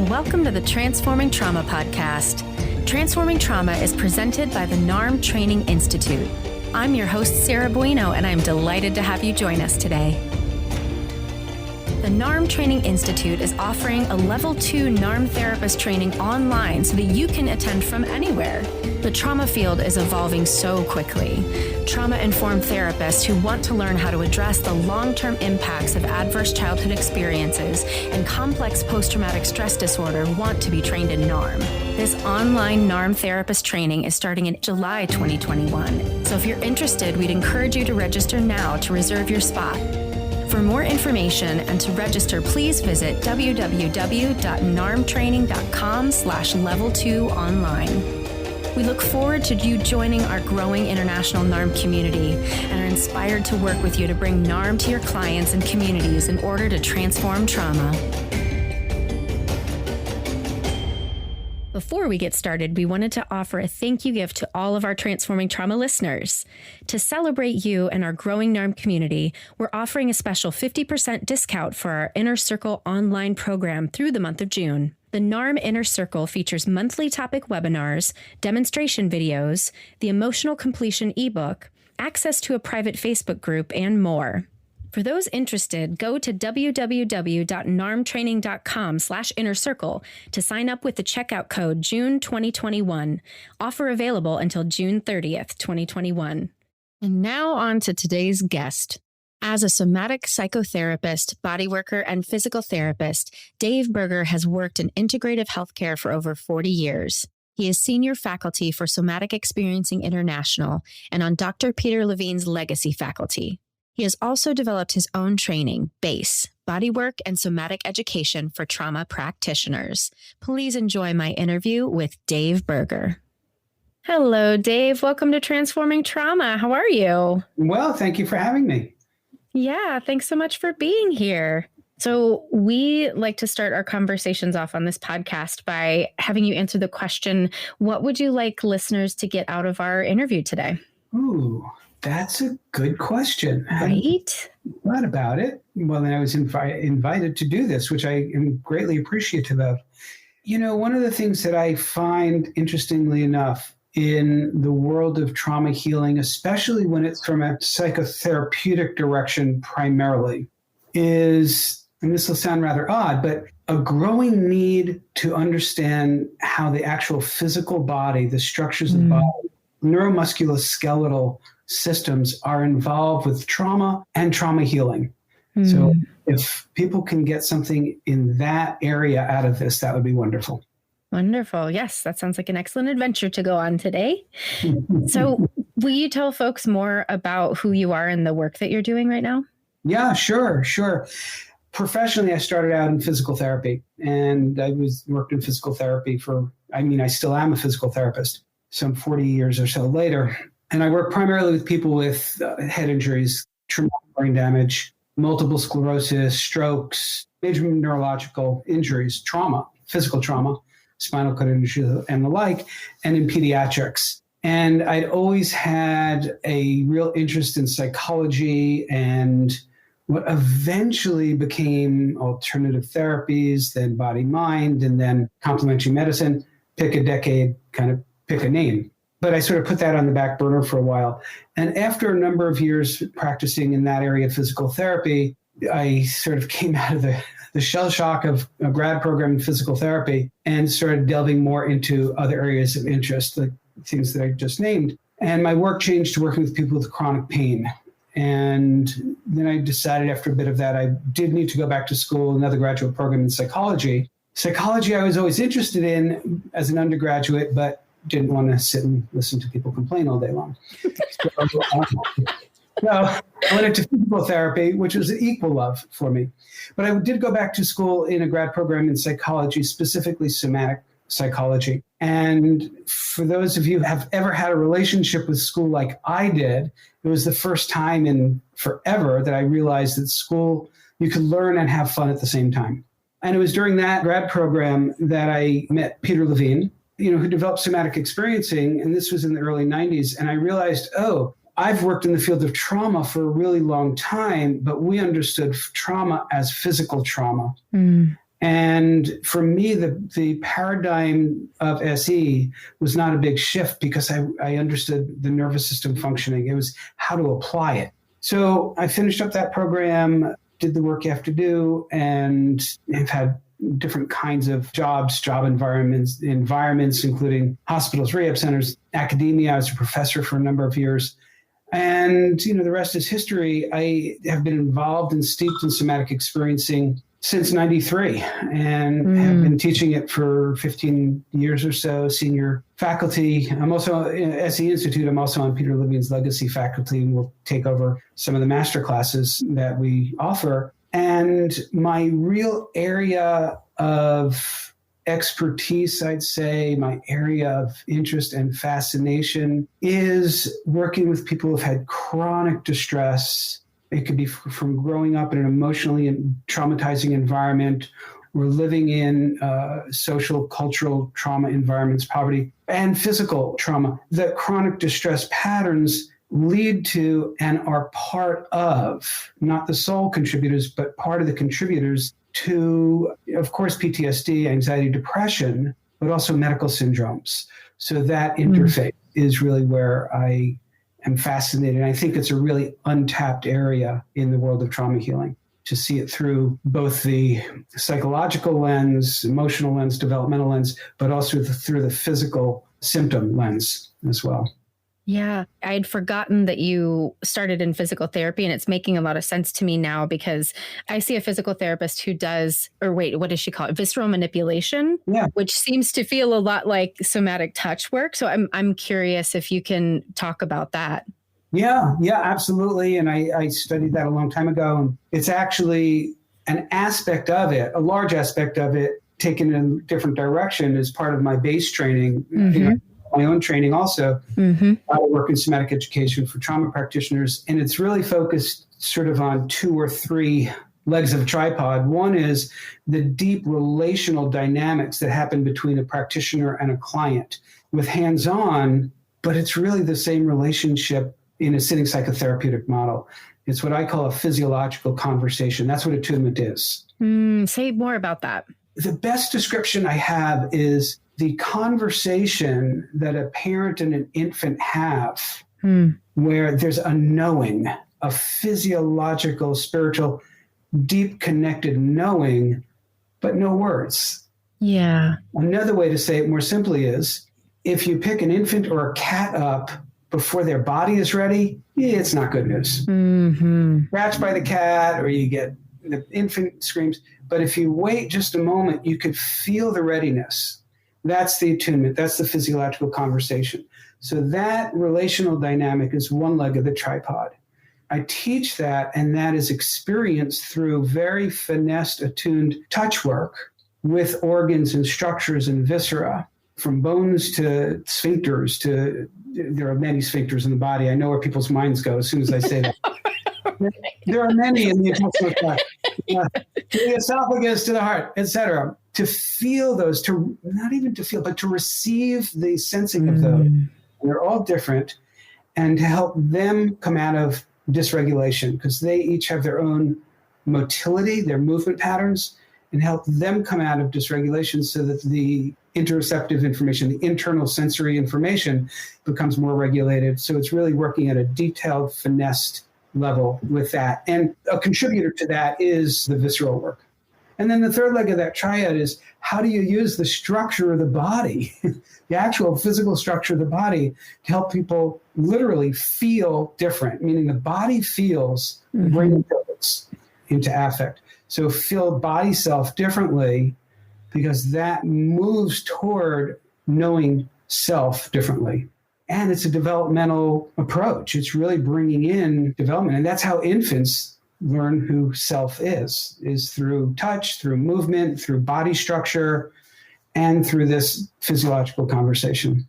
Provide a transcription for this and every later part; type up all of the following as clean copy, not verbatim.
welcome to the Transforming Trauma podcast. Transforming Trauma is presented by the NARM Training Institute. I'm your host, Sarah Bueno, and I'm delighted to have you join us today. The NARM Training Institute is offering a Level 2 NARM therapist training online so that you can attend from anywhere. The trauma field is evolving so quickly. Trauma-informed therapists who want to learn how to address the long-term impacts of adverse childhood experiences and complex post-traumatic stress disorder want to be trained in NARM. This online NARM therapist training is starting in July 2021. So if you're interested, we'd encourage you to register now to reserve your spot. For more information and to register, please visit www.narmtraining.com/level2online. We look forward to you joining our growing international NARM community and are inspired to work with you to bring NARM to your clients and communities in order to transform trauma. Before we get started, we wanted to offer a thank you gift to all of our Transforming Trauma listeners. To celebrate you and our growing NARM community, we're offering a special 50% discount for our Inner Circle online program through the month of June. The NARM Inner Circle features monthly topic webinars, demonstration videos, the Emotional Completion ebook, access to a private Facebook group, and more. For those interested, go to www.narmtraining.com/innercircle to sign up with the checkout code June 2021. Offer available until June 30th, 2021. And now on to today's guest. As a somatic psychotherapist, bodyworker, and physical therapist, Dave Berger has worked in integrative healthcare for over 40 years. He is senior faculty for Somatic Experiencing International and on Dr. Peter Levine's legacy faculty. He has also developed his own training, BASE, Bodywork and Somatic Education for Trauma Practitioners. Please enjoy my interview with Dave Berger. Hello, Dave. Welcome to Transforming Trauma. How are you? Well, thank you for having me. Yeah, thanks so much for being here. So we like to start our conversations off on this podcast by having you answer the question, what would you like listeners to get out of our interview today? Ooh, that's a good question. Right? What about it? Well, then I was invited to do this, which I am greatly appreciative of. You know, one of the things that I find, interestingly enough, in the world of trauma healing, especially when it's from a psychotherapeutic direction primarily, is, and this will sound rather odd, but a growing need to understand how the actual physical body, the structures of the body, neuromusculoskeletal systems are involved with trauma and trauma healing. So if people can get something in that area out of this, that would be wonderful. Wonderful. Yes, that sounds like an excellent adventure to go on today. So will you tell folks more about who you are and the work that you're doing right now? Yeah, sure. Professionally, I started out in physical therapy, and I worked in physical therapy I still am a physical therapist, some 40 years or so later. And I work primarily with people with head injuries, traumatic brain damage, multiple sclerosis, strokes, major neurological injuries, trauma, physical trauma, spinal cord injury and the like, and in pediatrics. And I'd always had a real interest in psychology and what eventually became alternative therapies, then body-mind, and then complementary medicine. Pick a decade, kind of pick a name. But I sort of put that on the back burner for a while. And after a number of years practicing in that area of physical therapy, I sort of came out of the shell shock of a grad program in physical therapy and started delving more into other areas of interest, like things that I just named. And my work changed to working with people with chronic pain. And then I decided after a bit of that, I did need to go back to school, another graduate program in psychology. Psychology I was always interested in as an undergraduate, but didn't want to sit and listen to people complain all day long. So I went into physical therapy, which was an equal love for me. But I did go back to school in a grad program in psychology, specifically somatic psychology. And for those of you who have ever had a relationship with school like I did, it was the first time in forever that I realized that school, you could learn and have fun at the same time. And it was during that grad program that I met Peter Levine, who developed somatic experiencing. And this was in the early 90s. And I realized, I've worked in the field of trauma for a really long time, but we understood trauma as physical trauma. And for me, the paradigm of SE was not a big shift because I understood the nervous system functioning. It was how to apply it. So I finished up that program, did the work you have to do, and have had different kinds of job environments, including hospitals, rehab centers, academia. I was a professor for a number of years. And, the rest is history. I have been involved and steeped in somatic experiencing since 93 and have been teaching it for 15 years or so, senior faculty. I'm also in SE Institute. I'm also on Peter Levine's legacy faculty and will take over some of the master classes that we offer. And my real area of expertise, I'd say, my area of interest and fascination is working with people who've had chronic distress. It could be from growing up in an emotionally traumatizing environment or living in social, cultural trauma environments, poverty, and physical trauma. The chronic distress patterns lead to and are part of, not the sole contributors, but part of the contributors to, of course, PTSD, anxiety, depression, but also medical syndromes. So that interface is really where I am fascinated. I think it's a really untapped area in the world of trauma healing, to see it through both the psychological lens, emotional lens, developmental lens, but also through the physical symptom lens as well. Yeah, I'd forgotten that you started in physical therapy, and it's making a lot of sense to me now because I see a physical therapist who does, what does she call it? Visceral manipulation, which seems to feel a lot like somatic touch work. So I'm curious if you can talk about that. Yeah, absolutely. And I studied that a long time ago. And it's actually an aspect of it, a large aspect of it, taken in a different direction as part of my base training. My own training also. I work in somatic education for trauma practitioners, and it's really focused sort of on 2 or 3 legs of a tripod. One is the deep relational dynamics that happen between a practitioner and a client with hands-on, but it's really the same relationship in a sitting psychotherapeutic model. It's what I call a physiological conversation. That's what attunement is. Say more about that. The best description I have is the conversation that a parent and an infant have, where there's a knowing, a physiological, spiritual, deep connected knowing, but no words. Yeah. Another way to say it more simply is, if you pick an infant or a cat up before their body is ready, it's not good news. Scratched by the cat, or you get the infant screams. But if you wait just a moment, you could feel the readiness. That's the attunement. That's the physiological conversation. So that relational dynamic is one leg of the tripod. I teach that, and that is experienced through very finessed, attuned touch work with organs and structures and viscera, from bones to sphincters to, there are many sphincters in the body. I know where people's minds go as soon as I say that. There are many in the intestinal tract, to the esophagus, to the heart, etc. To feel those, to not even to feel, but to receive the sensing of those. And they're all different, and to help them come out of dysregulation, because they each have their own motility, their movement patterns, and help them come out of dysregulation so that the interoceptive information, the internal sensory information, becomes more regulated. So it's really working at a detailed, finessed level with that. And a contributor to that is the visceral work. And then the third leg of that triad is, how do you use the structure of the body, the actual physical structure of the body, to help people literally feel different, meaning the body feels, the brain goes into affect. So feel body self differently, because that moves toward knowing self differently. And it's a developmental approach. It's really bringing in development. And that's how infants learn who self is through touch, through movement, through body structure, and through this physiological conversation.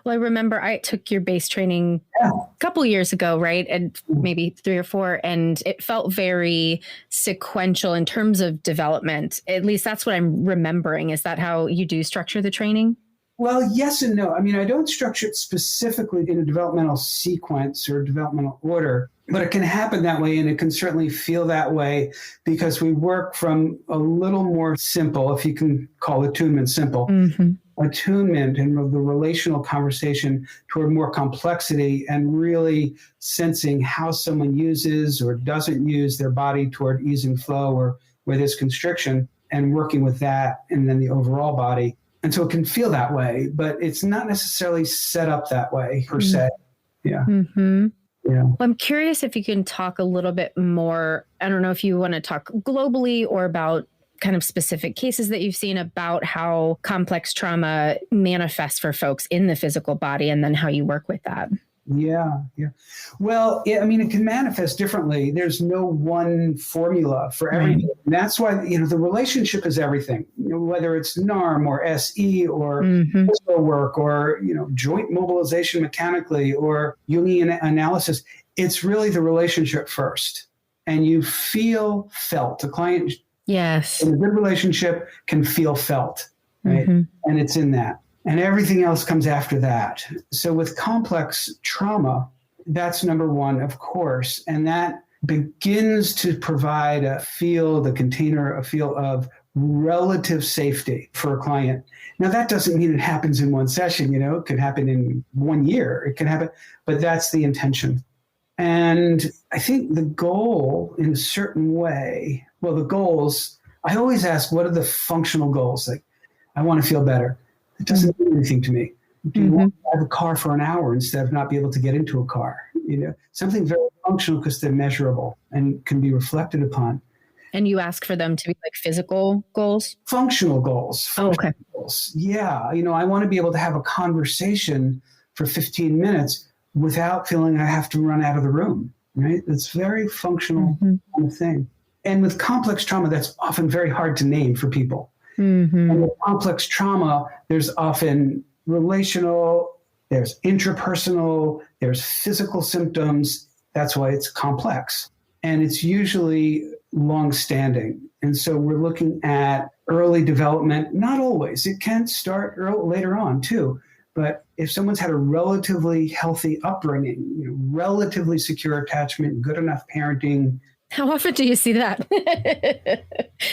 Well, I remember I took your base training a couple years ago, right? And maybe 3 or 4. And it felt very sequential in terms of development. At least that's what I'm remembering. Is that how you do structure the training? Well, yes and no. I mean, I don't structure it specifically in a developmental sequence or developmental order, but it can happen that way, and it can certainly feel that way because we work from a little more simple, if you can call attunement simple, attunement and the relational conversation toward more complexity and really sensing how someone uses or doesn't use their body toward ease and flow or where there's constriction, and working with that and then the overall body. And so it can feel that way, but it's not necessarily set up that way per se. Yeah. Yeah. Well, I'm curious if you can talk a little bit more. I don't know if you want to talk globally or about kind of specific cases that you've seen about how complex trauma manifests for folks in the physical body and then how you work with that. Yeah. Well, I mean, it can manifest differently. There's no one formula for everything. Right. And that's why, the relationship is everything, whether it's NARM or SE or physical work or, joint mobilization mechanically or Jungian analysis. It's really the relationship first. And you felt. A client in a good relationship can feel felt, right? And it's in that. And everything else comes after that. So with complex trauma, that's number one, of course. And that begins to provide a field of relative safety for a client. Now, that doesn't mean it happens in one session. It could happen in 1 year. It can happen, but that's the intention. And I think the goal in a certain way, the goals, I always ask, what are the functional goals? Like, I want to feel better. It doesn't mean anything to me. Do you want to have a car for an hour instead of not be able to get into a car? Something very functional because they're measurable and can be reflected upon. And you ask for them to be like physical goals? Functional goals. Okay. Goals. Yeah. I want to be able to have a conversation for 15 minutes without feeling I have to run out of the room, right? It's very functional kind of thing. And with complex trauma, that's often very hard to name for people. And with complex trauma, there's often relational, there's intrapersonal, there's physical symptoms. That's why it's complex. And it's usually long-standing. And so we're looking at early development. Not always. It can start later on, too. But if someone's had a relatively healthy upbringing, relatively secure attachment, good enough parenting. How often do you see that?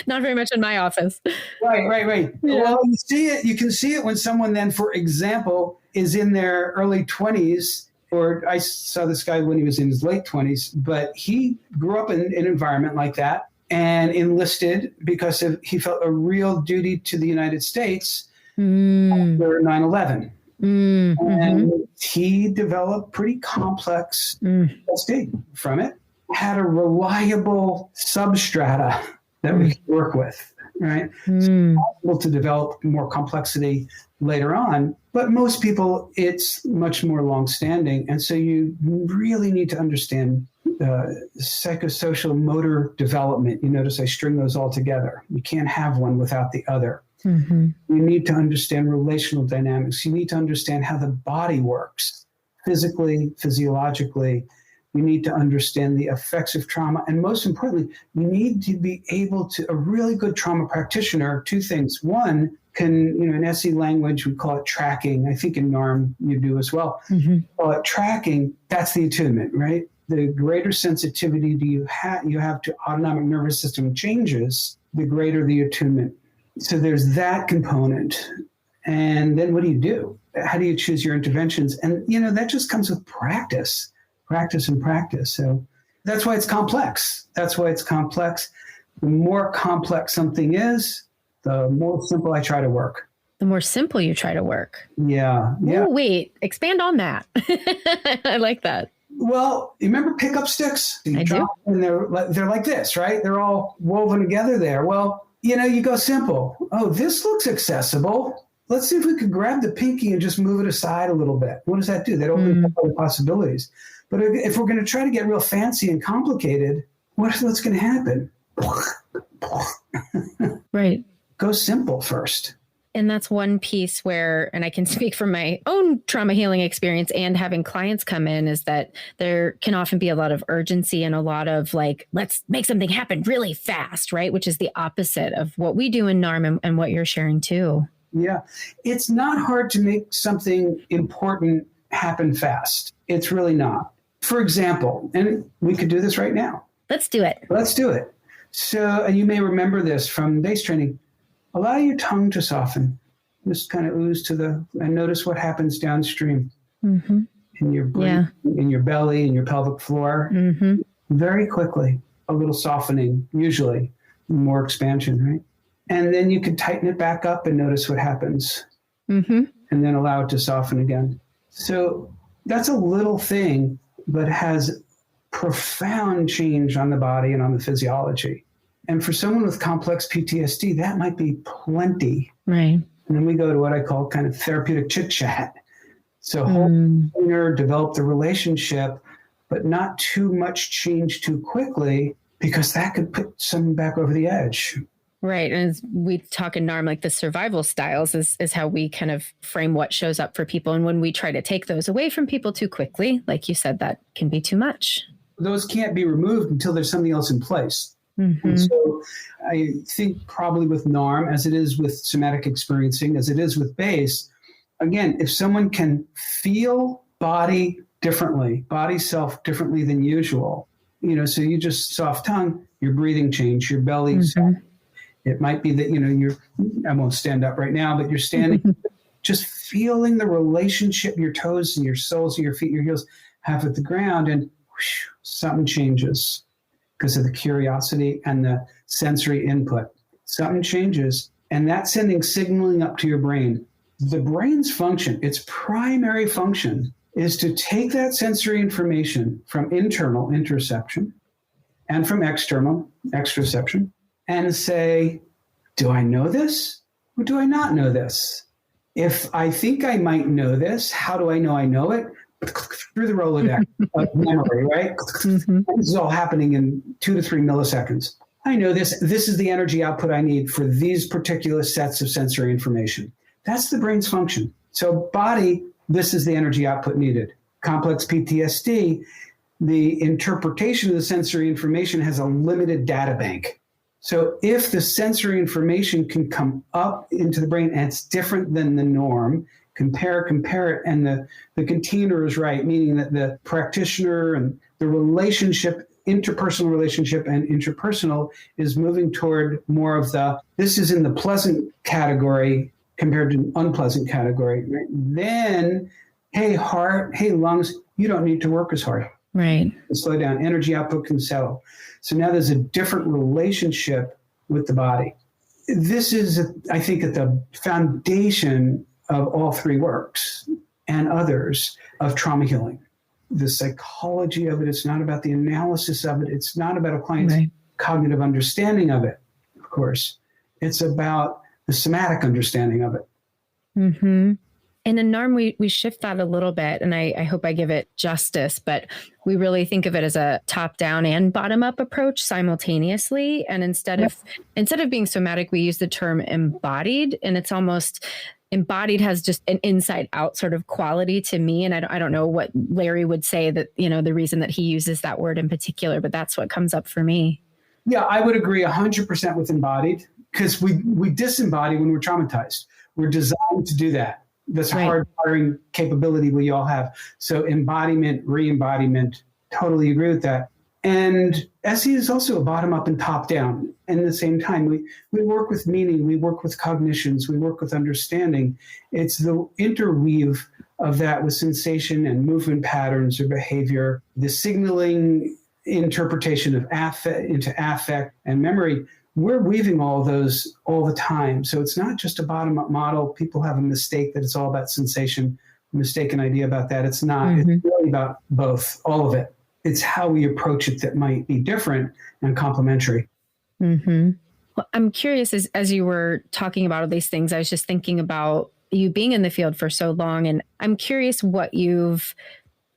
Not very much in my office. Right. Yeah. Well, you can see it when someone then, for example, is in their early 20s, or I saw this guy when he was in his late 20s, but he grew up in an environment like that and enlisted because he felt a real duty to the United States after 9/11. And he developed pretty complex PTSD from it. Had a reliable substrata that we could work with, right? So it's possible to develop more complexity later on, but most people, it's much more long-standing. And so you really need to understand psychosocial motor development. You notice I string those all together. You can't have one without the other. You need to understand relational dynamics. You need to understand how the body works, physically, physiologically. You need to understand the effects of trauma. And most importantly, you need to be able to, a really good trauma practitioner, two things. One, in SE language, we call it tracking. I think in NARM you do as well. Call it tracking. That's the attunement, right? The greater sensitivity you have to autonomic nervous system changes, the greater the attunement. So there's that component. And then what do you do? How do you choose your interventions? And, that just comes with practice. Practice. So that's why it's complex. The more complex something is, the more simple I try to work. The more simple you try to work. Yeah. Oh, wait, expand on that. I like that. Well, you remember pickup sticks? I do. And they're like this, right? They're all woven together there. Well, you go simple. Oh, this looks accessible. Let's see if we could grab the pinky and just move it aside a little bit. What does that do? That opens up other possibilities. But if we're going to try to get real fancy and complicated, what's going to happen? Right. Go simple first. And that's one piece where, and I can speak from my own trauma healing experience and having clients come in, is that there can often be a lot of urgency and a lot of like, let's make something happen really fast, right? Which is the opposite of what we do in NARM and what you're sharing too. Yeah. It's not hard to make something important happen fast. It's really not. For example, and we could do this right now. Let's do it. Let's do it. So, and you may remember this from base training. Allow your tongue to soften. Just kind of ooze and notice what happens downstream in your brain, in your belly, in your pelvic floor. Very quickly, a little softening, usually more expansion, right? And then you can tighten it back up and notice what happens. And then allow it to soften again. So that's a little thing, but has profound change on the body and on the physiology. And for someone with complex PTSD, that might be plenty. Right. And then we go to what I call kind of therapeutic chit chat. So hold develop the relationship, but not too much change too quickly, because that could put someone back over the edge. Right. And as we talk in NARM, like the survival styles is how we kind of frame what shows up for people. And when we try to take those away from people too quickly, like you said, that can be too much. Those can't be removed until there's something else in place. And so I think probably with NARM, as it is with somatic experiencing, as it is with base, again, if someone can feel body differently, body self differently than usual, so you just soft tongue, your breathing change, your belly soft. It might be that, I won't stand up right now, but you're standing, just feeling the relationship your toes and your soles of your feet, your heels have with the ground, and whoosh, something changes because of the curiosity and the sensory input. Something changes, and that's sending signaling up to your brain. The brain's function, its primary function, is to take that sensory information from internal, interoception, and from external, exteroception, and say, do I know this or do I not know this? If I think I might know this, how do I know it? Through the Rolodex of memory, right? This is all happening in 2 to 3 milliseconds. I know this. This is the energy output I need for these particular sets of sensory information. That's the brain's function. So body, this is the energy output needed. Complex PTSD, the interpretation of the sensory information has a limited data bank. So if the sensory information can come up into the brain and it's different than the norm, compare it, and the container is right, meaning that the practitioner and the relationship, interpersonal relationship and interpersonal, is moving toward more of this is in the pleasant category compared to an unpleasant category. Right? Then, hey, heart, hey, lungs, you don't need to work as hard. Right. Slow down. Energy output can settle. So now there's a different relationship with the body. This is, I think, at the foundation of all three works and others of trauma healing. The psychology of it, it's not about the analysis of it. It's not about a client's cognitive understanding of it, of course. It's about the somatic understanding of it. And in NARM, we shift that a little bit, and I hope I give it justice, but we really think of it as a top-down and bottom-up approach simultaneously. And instead of being somatic, we use the term embodied, and it's almost embodied has just an inside-out sort of quality to me. And I don't know what Larry would say that, the reason that he uses that word in particular, but that's what comes up for me. Yeah, I would agree 100% with embodied, because we disembody when we're traumatized. We're designed to do that. This hard-wiring capability we all have. So embodiment, re-embodiment, totally agree with that. And SE is also a bottom-up and top-down. And at the same time, we work with meaning, we work with cognitions, we work with understanding. It's the interweave of that with sensation and movement patterns or behavior, the signaling interpretation of affect into affect and memory. We're weaving all those all the time. So it's not just a bottom-up model. People have a mistake that it's all about sensation, a mistaken idea about that. It's not. It's really about both, all of it. It's how we approach it that might be different and complementary. Well, I'm curious, as you were talking about all these things, I was just thinking about you being in the field for so long. And I'm curious what you've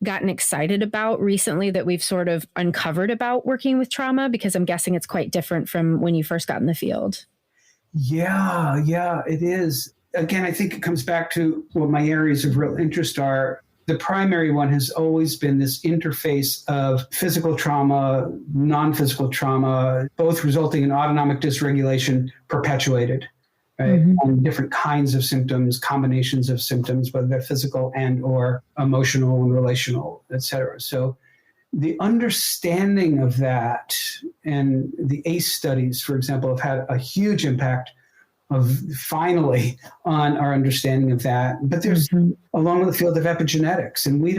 gotten excited about recently that we've sort of uncovered about working with trauma, because I'm guessing it's quite different from when you first got in the field. Yeah, it is. Again, I think it comes back to what my areas of real interest are. The primary one has always been this interface of physical trauma, non-physical trauma, both resulting in autonomic dysregulation perpetuated. right? And different kinds of symptoms, combinations of symptoms, whether they're physical and or emotional and relational, et cetera. So the understanding of that, and the ACE studies, for example, have had a huge impact of finally on our understanding of that. But there's along with the field of epigenetics, and we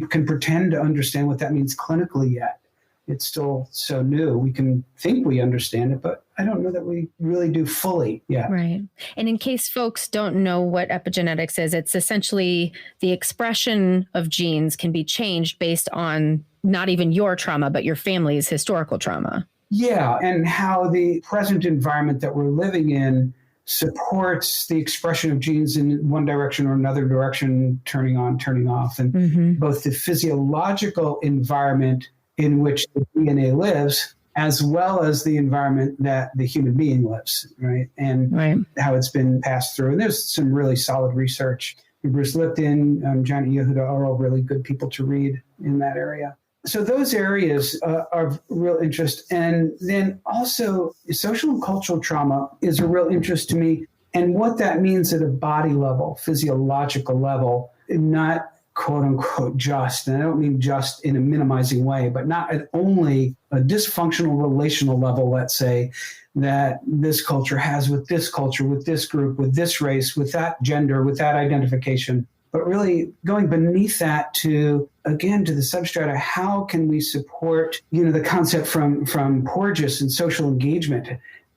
can pretend to understand what that means clinically yet. It's still so new. We can think we understand it, but I don't know that we really do fully yet. Right. And in case folks don't know what epigenetics is, it's essentially the expression of genes can be changed based on not even your trauma, but your family's historical trauma. Yeah, and how the present environment that we're living in supports the expression of genes in one direction or another direction, turning on, turning off, and both the physiological environment in which the DNA lives, as well as the environment that the human being lives, right? And how it's been passed through. And there's some really solid research. Bruce Lipton, Janet Yehuda are all really good people to read in that area. So those areas are of real interest. And then also social and cultural trauma is a real interest to me. And what that means at a body level, physiological level, not quote unquote just, and I don't mean just in a minimizing way, but not at only a dysfunctional relational level, let's say, that this culture has with this culture, with this group, with this race, with that gender, with that identification, but really going beneath that to, again, to the substrata, how can we support, the concept from Porges and social engagement?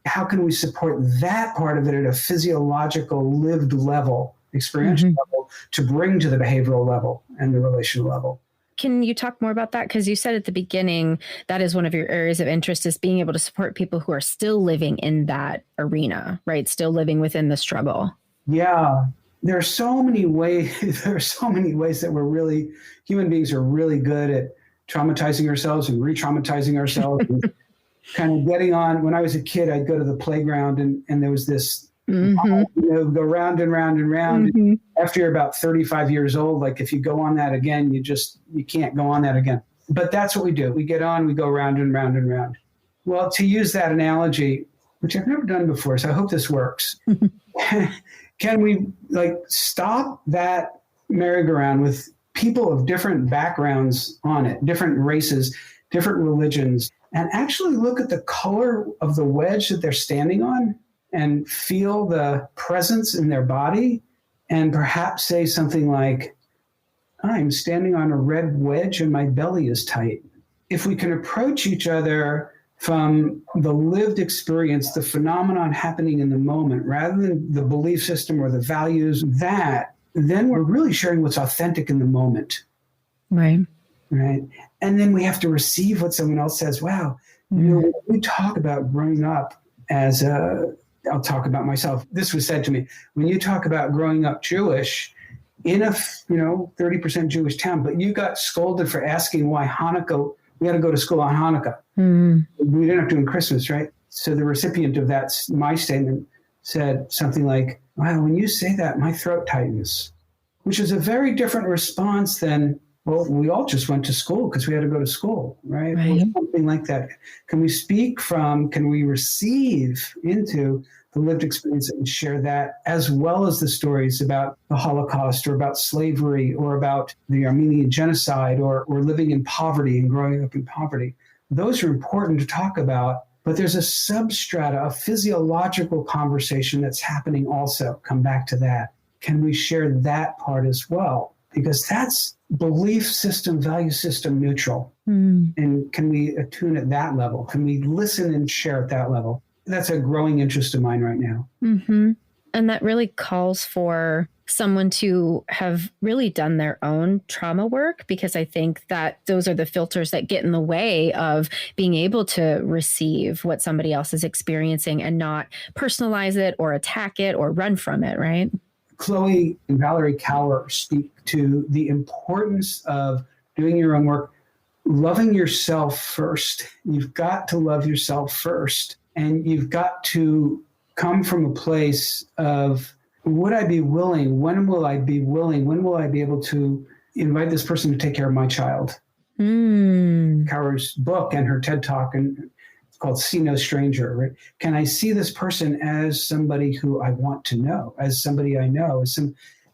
How can we support that part of it at a physiological lived level, experiential level, to bring to the behavioral level and the relational level? Can you talk more about that? Because you said at the beginning that is one of your areas of interest, is being able to support people who are still living in that arena, right? Still living within the struggle. Yeah. There are so many ways that human beings are really good at traumatizing ourselves and re-traumatizing ourselves and kind of getting on. When I was a kid, I'd go to the playground and there was this, go round and round and round. After you're about 35 years old, like if you go on that again, you can't go on that again. But that's what we do. We get on, we go round and round and round. Well, to use that analogy, which I've never done before, so I hope this works. Can we stop that merry-go-round with people of different backgrounds on it, different races, different religions, and actually look at the color of the wedge that they're standing on and feel the presence in their body, and perhaps say something like, I'm standing on a red wedge and my belly is tight. If we can approach each other from the lived experience, the phenomenon happening in the moment, rather than the belief system or the values, then we're really sharing what's authentic in the moment. Right. And then we have to receive what someone else says. Wow, when we talk about growing up I'll talk about myself. This was said to me, when you talk about growing up Jewish in a 30% Jewish town, but you got scolded for asking why Hanukkah, we had to go to school on Hanukkah. We didn't have to do Christmas, right? So the recipient of that, my statement, said something like, wow, when you say that, my throat tightens, which is a very different response than, well, we all just went to school because we had to go to school, right? Or something like that. Can we receive into the lived experience and share that, as well as the stories about the Holocaust or about slavery or about the Armenian genocide or living in poverty and growing up in poverty? Those are important to talk about, but there's a substrata, a physiological conversation that's happening also. Come back to that. Can we share that part as well? Because that's belief system, value system neutral. And can we attune at that level? Can we listen and share at that level? That's a growing interest of mine right now. And that really calls for someone to have really done their own trauma work, because I think that those are the filters that get in the way of being able to receive what somebody else is experiencing and not personalize it or attack it or run from it, right? Chloe and Valerie Cower speak to the importance of doing your own work, loving yourself first. You've got to love yourself first. And you've got to come from a place of, would I be willing? When will I be willing? When will I be able to invite this person to take care of my child? Cower's book and her TED Talk, and called see no stranger, right? Can I see this person as somebody who I want to know, as somebody I know,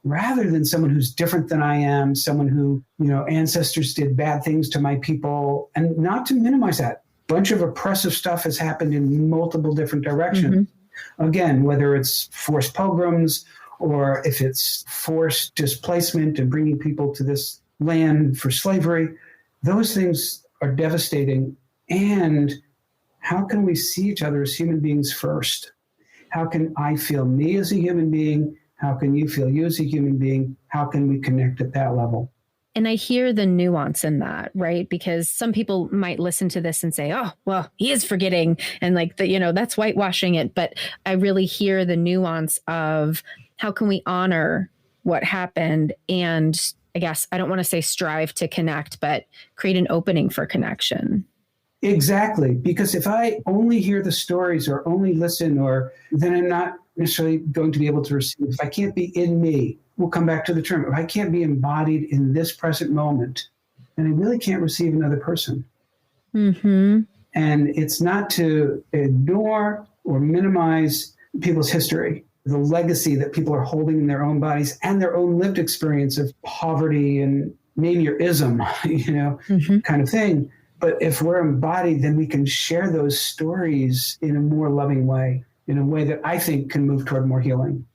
rather than someone who's different than I am, someone who, ancestors did bad things to my people, and not to minimize that. Bunch of oppressive stuff has happened in multiple different directions. Mm-hmm. Again, whether it's forced pogroms or if it's forced displacement and bringing people to this land for slavery, those things are devastating. And how can we see each other as human beings first? How can I feel me as a human being? How can you feel you as a human being? How can we connect at that level? And I hear the nuance in that, right? Because some people might listen to this and say, oh, well, he is forgetting. And that's whitewashing it. But I really hear the nuance of how can we honor what happened? And I guess I don't want to say strive to connect, but create an opening for connection. Exactly. Because if I only hear the stories or only listen, then I'm not necessarily going to be able to receive. If I can't be in me, we'll come back to the term. If I can't be embodied in this present moment, then I really can't receive another person. Mm-hmm. And it's not to ignore or minimize people's history, the legacy that people are holding in their own bodies and their own lived experience of poverty and name your ism, mm-hmm. kind of thing. But if we're embodied, then we can share those stories in a more loving way, in a way that I think can move toward more healing.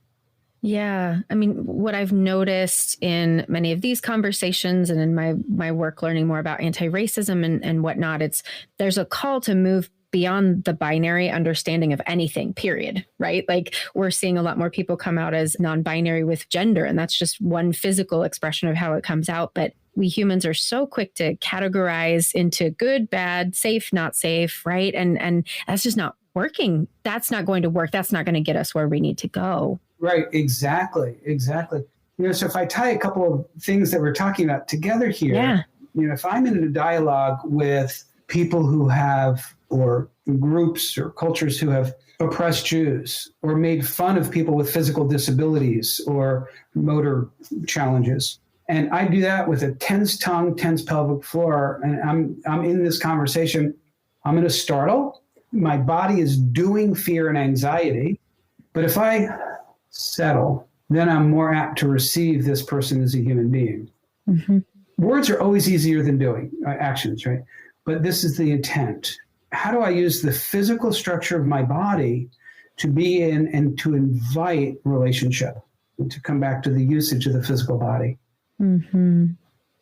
Yeah. I mean, what I've noticed in many of these conversations and in my work learning more about anti-racism and whatnot, there's a call to move beyond the binary understanding of anything, period, right? Like we're seeing a lot more people come out as non-binary with gender, and that's just one physical expression of how it comes out. But we humans are so quick to categorize into good, bad, safe, not safe, right? And that's just not working. That's not going to work. That's not going to get us where we need to go. Right. Exactly. So if I tie a couple of things that we're talking about together here, if I'm in a dialogue with people who have, or groups or cultures who have oppressed Jews or made fun of people with physical disabilities or motor challenges, and I do that with a tense tongue, tense pelvic floor, and I'm in this conversation, I'm going to startle. My body is doing fear and anxiety. But if I settle, then I'm more apt to receive this person as a human being. Mm-hmm. Words are always easier than doing actions, right? But this is the intent. How do I use the physical structure of my body to be in and to invite relationship, and to come back to the usage of the physical body? Mm-hmm.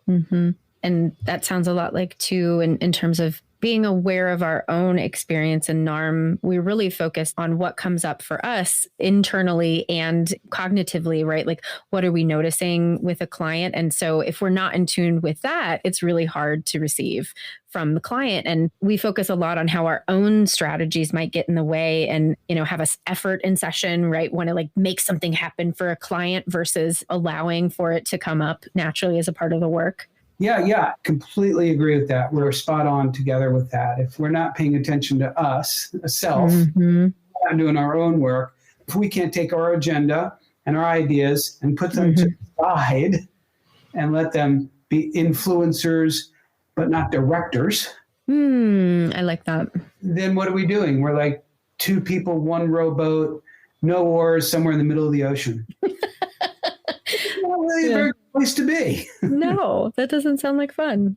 Mm-hmm. And that sounds a lot like too, in terms of being aware of our own experience in NARM, we really focus on what comes up for us internally and cognitively, right? Like, what are we noticing with a client? And so if we're not in tune with that, it's really hard to receive from the client. And we focus a lot on how our own strategies might get in the way and, have us effort in session, right? Want to make something happen for a client versus allowing for it to come up naturally as a part of the work. Yeah, completely agree with that. We're spot on together with that. If we're not paying attention to us, self, mm-hmm. not doing our own work, if we can't take our agenda and our ideas and put them mm-hmm. to the side and let them be influencers, but not directors. I like that. Then what are we doing? We're like two people, one rowboat, no oars, somewhere in the middle of the ocean. Not really a very good place to be. No, that doesn't sound like fun.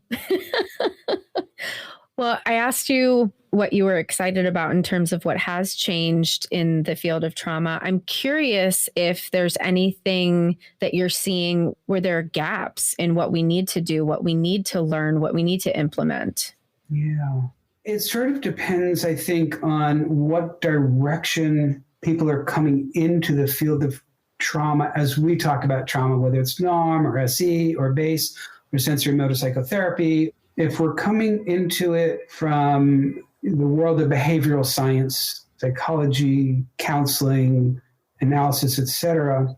Well, I asked you what you were excited about in terms of what has changed in the field of trauma. I'm curious if there's anything that you're seeing where there are gaps in what we need to do, what we need to learn, what we need to implement. Yeah, it sort of depends, I think, on what direction people are coming into the field of trauma as we talk about trauma, whether it's NARM or SE or BASE or sensory motor psychotherapy. If we're coming into it from the world of behavioral science, psychology, counseling, analysis, etc.,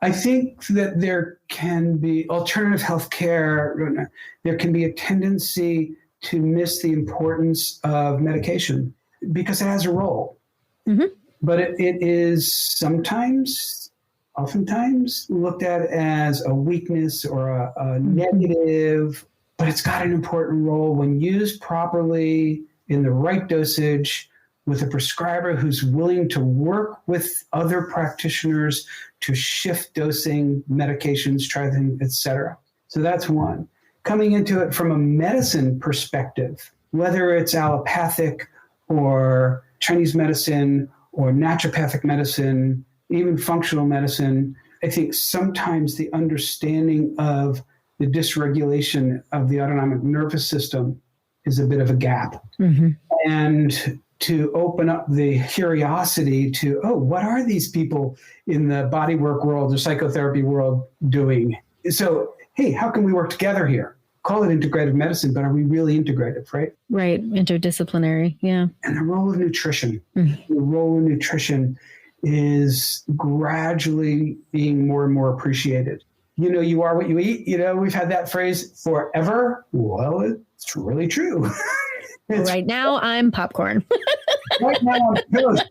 I think that there can be alternative healthcare. There can be a tendency to miss the importance of medication because it has a role. Mm-hmm. But it is oftentimes looked at as a weakness or a mm-hmm. negative, but it's got an important role when used properly in the right dosage with a prescriber who's willing to work with other practitioners to shift dosing, medications, try things, et cetera. So that's one. Coming into it from a medicine perspective, whether it's allopathic or Chinese medicine or naturopathic medicine, even functional medicine, I think sometimes the understanding of the dysregulation of the autonomic nervous system is a bit of a gap. Mm-hmm. And to open up the curiosity to, what are these people in the bodywork world, the psychotherapy world doing? So, hey, how can we work together here? Call it integrative medicine, but are we really integrative, right? Right, interdisciplinary, yeah. And the role of nutrition. Mm-hmm. The role of nutrition is gradually being more and more appreciated. You are what you eat. We've had that phrase forever. Well, it's really true. Right now, I'm popcorn. Right now, I'm toast.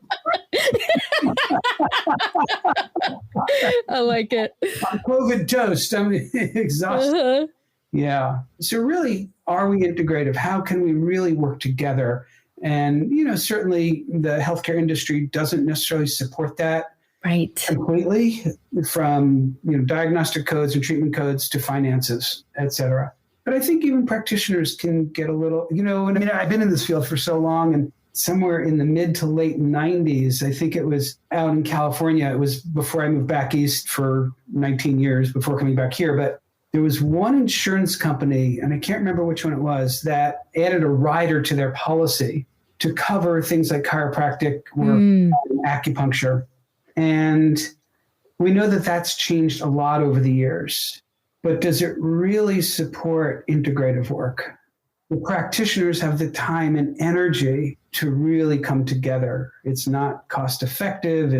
I like it. I'm COVID toast. I'm exhausted. Uh-huh. Yeah. So really, are we integrative? How can we really work together? And, certainly the healthcare industry doesn't necessarily support that. Right. Completely, from, diagnostic codes and treatment codes to finances, et cetera. But I think even practitioners can get a little, I've been in this field for so long, and somewhere in the mid to late 90s, I think it was out in California. It was before I moved back east for 19 years before coming back here. But there was one insurance company, and I can't remember which one it was, that added a rider to their policy to cover things like chiropractic work and acupuncture. And we know that that's changed a lot over the years. But does it really support integrative work? The practitioners have the time and energy to really come together. It's not cost effective.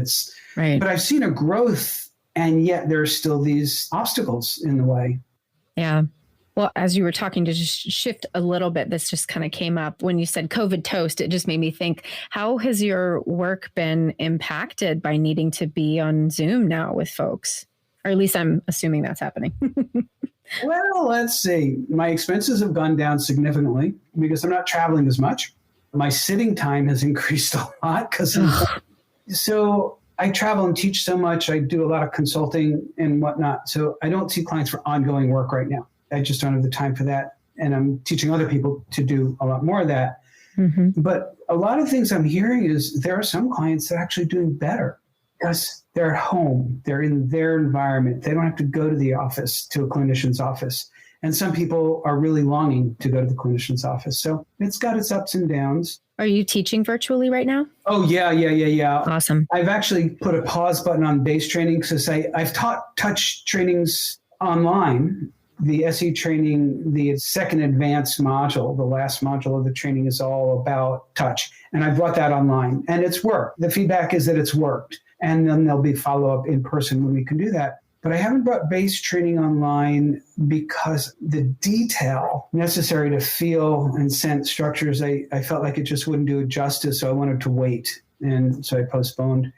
Right. But I've seen a growth, and yet there's still these obstacles in the way. Yeah. Well, as you were talking, to just shift a little bit, this just kind of came up when you said COVID toast. It just made me think, how has your work been impacted by needing to be on Zoom now with folks? Or at least I'm assuming that's happening. Well, let's see. My expenses have gone down significantly because I'm not traveling as much. My sitting time has increased a lot so I travel and teach so much. I do a lot of consulting and whatnot. So I don't see clients for ongoing work right now. I just don't have the time for that. And I'm teaching other people to do a lot more of that. Mm-hmm. But a lot of things I'm hearing is there are some clients that are actually doing better because they're at home. They're in their environment. They don't have to go to the office, to a clinician's office. And some people are really longing to go to the clinician's office. So it's got its ups and downs. Are you teaching virtually right now? Oh, yeah. Awesome. I've actually put a pause button on base training because I've taught touch trainings online. The SE training, the second advanced module, the last module of the training is all about touch. And I brought that online and it's worked. The feedback is that it's worked. And then there'll be follow-up in person when we can do that. But I haven't brought base training online because the detail necessary to feel and sense structures, I felt like it just wouldn't do it justice. So I wanted to wait. And so I postponed.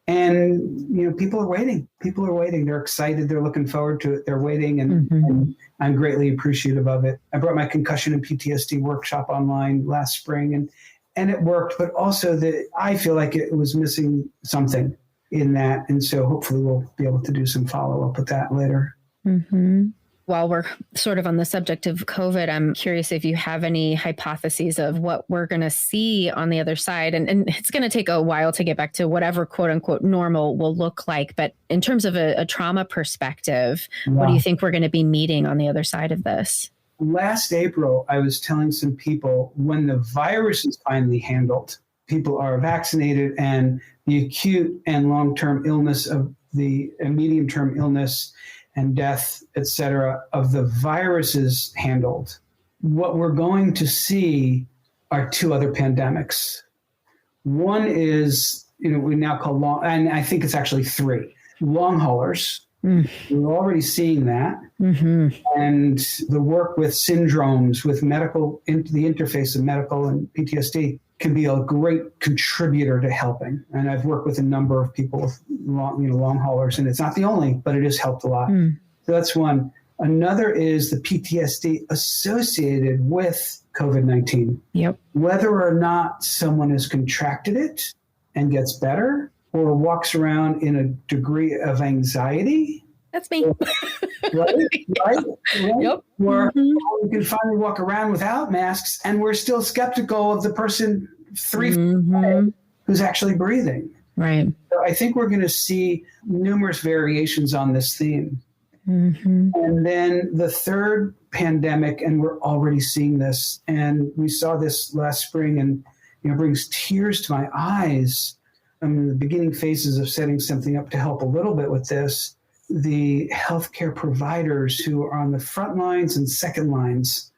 And, people are waiting. People are waiting. They're excited. They're looking forward to it. They're waiting. And I'm greatly appreciative of it. I brought my concussion and PTSD workshop online last spring and it worked. But also I feel like it was missing something in that. And so hopefully we'll be able to do some follow-up with that later. Mm-hmm. While we're sort of on the subject of COVID, I'm curious if you have any hypotheses of what we're going to see on the other side. And it's going to take a while to get back to whatever quote unquote normal will look like. But in terms of a trauma perspective, what do you think we're going to be meeting on the other side of this? Last April, I was telling some people when the virus is finally handled, people are vaccinated and the acute and long-term illness of the medium-term illness and death, et cetera, of the viruses handled, what we're going to see are two other pandemics. One is, we now call and I think it's actually three, long haulers. We're already seeing that. Mm-hmm. And the work with syndromes, with the interface of medical and PTSD can be a great contributor to helping. And I've worked with a number of people with long haulers, and it's not the only, but it has helped a lot. So that's one. Another is the PTSD associated with COVID-19. Yep. Whether or not someone has contracted it and gets better or walks around in a degree of anxiety. That's me. Right? Yep. Or we can finally walk around without masks and we're still skeptical of the person 3 feet away who's actually breathing. Right. So I think we're going to see numerous variations on this theme. And then the third pandemic, and we're already seeing this, and we saw this last spring, and it brings tears to my eyes. I'm in the beginning phases of setting something up to help a little bit with this. The healthcare providers who are on the front lines and second lines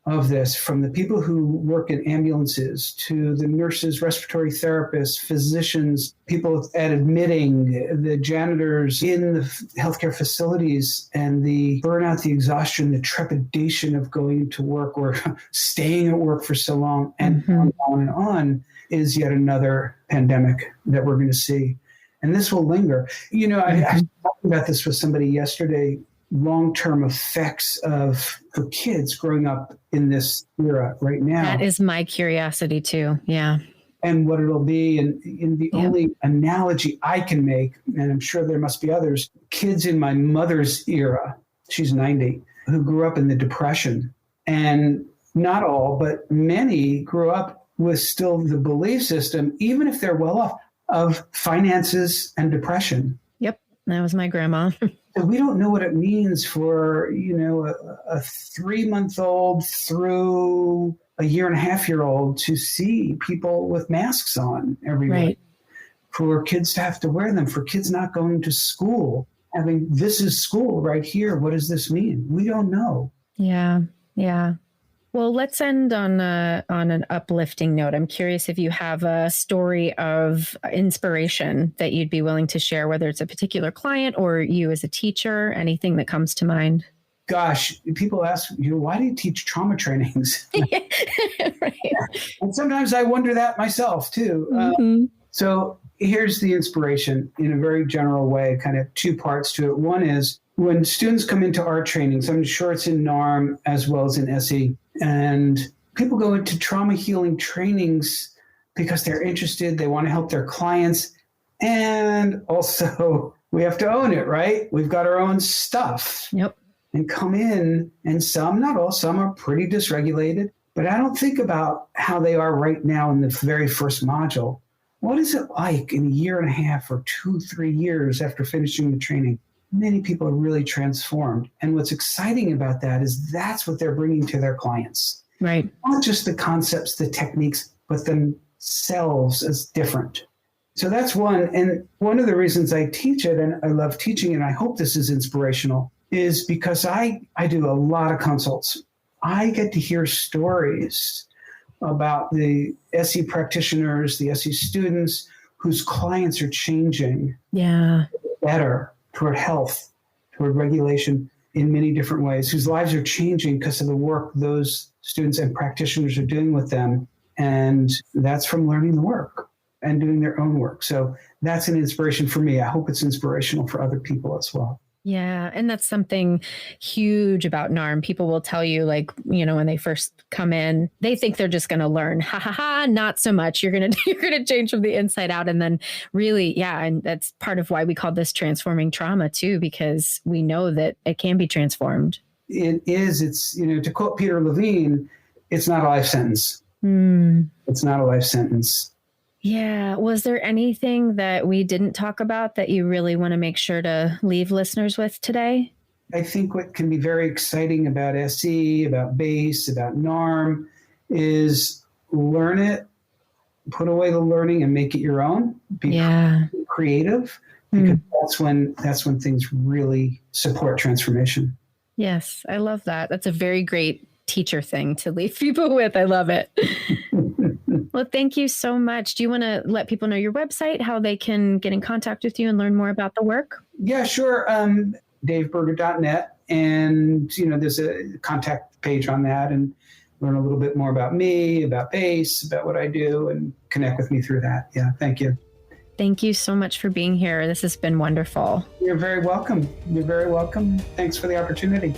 of this, from the people who work in ambulances to the nurses, respiratory therapists, physicians, people at admitting, the janitors in the healthcare facilities, and the burnout, the exhaustion, the trepidation of going to work or staying at work for so long, and on and on, is yet another pandemic that we're going to see. And this will linger. I was talking about this with somebody yesterday, long-term effects for kids growing up in this era right now. That is my curiosity too. Yeah. And what it'll be. And the only analogy I can make, and I'm sure there must be others, kids in my mother's era, she's 90, who grew up in the Depression. And not all, but many grew up with still the belief system, even if they're well off, of finances and depression. Yep. That was my grandma. We don't know what it means for, a 3-month-old through a 1.5-year-old to see people with masks on everywhere. Right. For kids to have to wear them, for kids not going to school, this is school right here. What does this mean? We don't know. Yeah. Yeah. Well, let's end on an uplifting note. I'm curious if you have a story of inspiration that you'd be willing to share, whether it's a particular client or you as a teacher, anything that comes to mind. Gosh, people ask, why do you teach trauma trainings? Right. And sometimes I wonder that myself too. So here's the inspiration in a very general way, kind of 2 parts to it. One is when students come into our trainings, I'm sure it's in NARM as well as in SE, and people go into trauma healing trainings because they're interested, they want to help their clients, and also we have to own it, right? We've got our own stuff. Yep. And come in, and some, not all, some are pretty dysregulated, but I don't think about how they are right now in the very first module. What is it like in 1.5 years or 2-3 years after finishing the training? Many people are really transformed. And what's exciting about that is that's what they're bringing to their clients. Right. Not just the concepts, the techniques, but themselves as different. So that's one. And one of the reasons I teach it, and I love teaching it, and I hope this is inspirational, is because I do a lot of consults. I get to hear stories about the SE practitioners, the SE students whose clients are changing better toward health, toward regulation in many different ways, whose lives are changing because of the work those students and practitioners are doing with them. And that's from learning the work and doing their own work. So that's an inspiration for me. I hope it's inspirational for other people as well. Yeah. And that's something huge about NARM. People will tell you, when they first come in, they think they're just going to learn. Ha ha ha. Not so much. You're going to change from the inside out. And then really, and that's part of why we call this transforming trauma too, because we know that it can be transformed. It is. It's, to quote Peter Levine, it's not a life sentence. It's not a life sentence. Yeah. Was there anything that we didn't talk about that you really want to make sure to leave listeners with today? I think what can be very exciting about SE, about BASE, about NARM is learn it, put away the learning and make it your own. Be creative, because that's when things really support transformation. Yes. I love that. That's a very great teacher thing to leave people with. I love it. Well, thank you so much. Do you want to let people know your website, how they can get in contact with you and learn more about the work? Yeah, sure. DaveBerger.net. And, there's a contact page on that, and learn a little bit more about me, about BASE, about what I do, and connect with me through that. Yeah. Thank you. Thank you so much for being here. This has been wonderful. You're very welcome. You're very welcome. Thanks for the opportunity.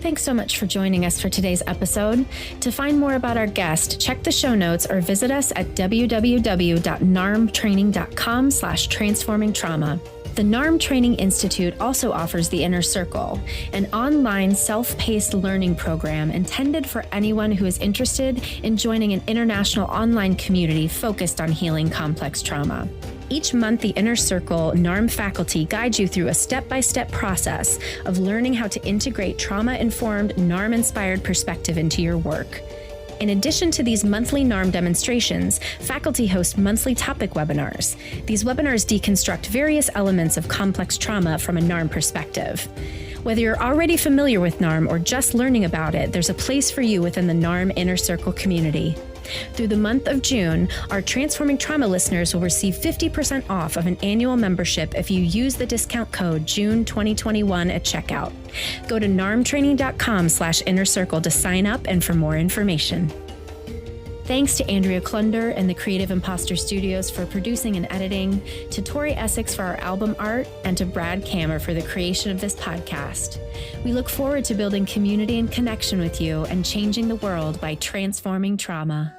Thanks so much for joining us for today's episode. To find more about our guest, check the show notes or visit us at www.narmtraining.com/transformingtrauma. The NARM Training Institute also offers the Inner Circle, an online self-paced learning program intended for anyone who is interested in joining an international online community focused on healing complex trauma. Each month, the Inner Circle NARM faculty guides you through a step-by-step process of learning how to integrate trauma-informed, NARM-inspired perspective into your work. In addition to these monthly NARM demonstrations, faculty host monthly topic webinars. These webinars deconstruct various elements of complex trauma from a NARM perspective. Whether you're already familiar with NARM or just learning about it, there's a place for you within the NARM Inner Circle community. Through the month of June, our Transforming Trauma listeners will receive 50% off of an annual membership if you use the discount code JUNE2021 at checkout. Go to narmtraining.com/innercircle to sign up and for more information. Thanks to Andrea Klunder and the Creative Imposter Studios for producing and editing, to Tori Essex for our album art, and to Brad Kammer for the creation of this podcast. We look forward to building community and connection with you and changing the world by transforming trauma.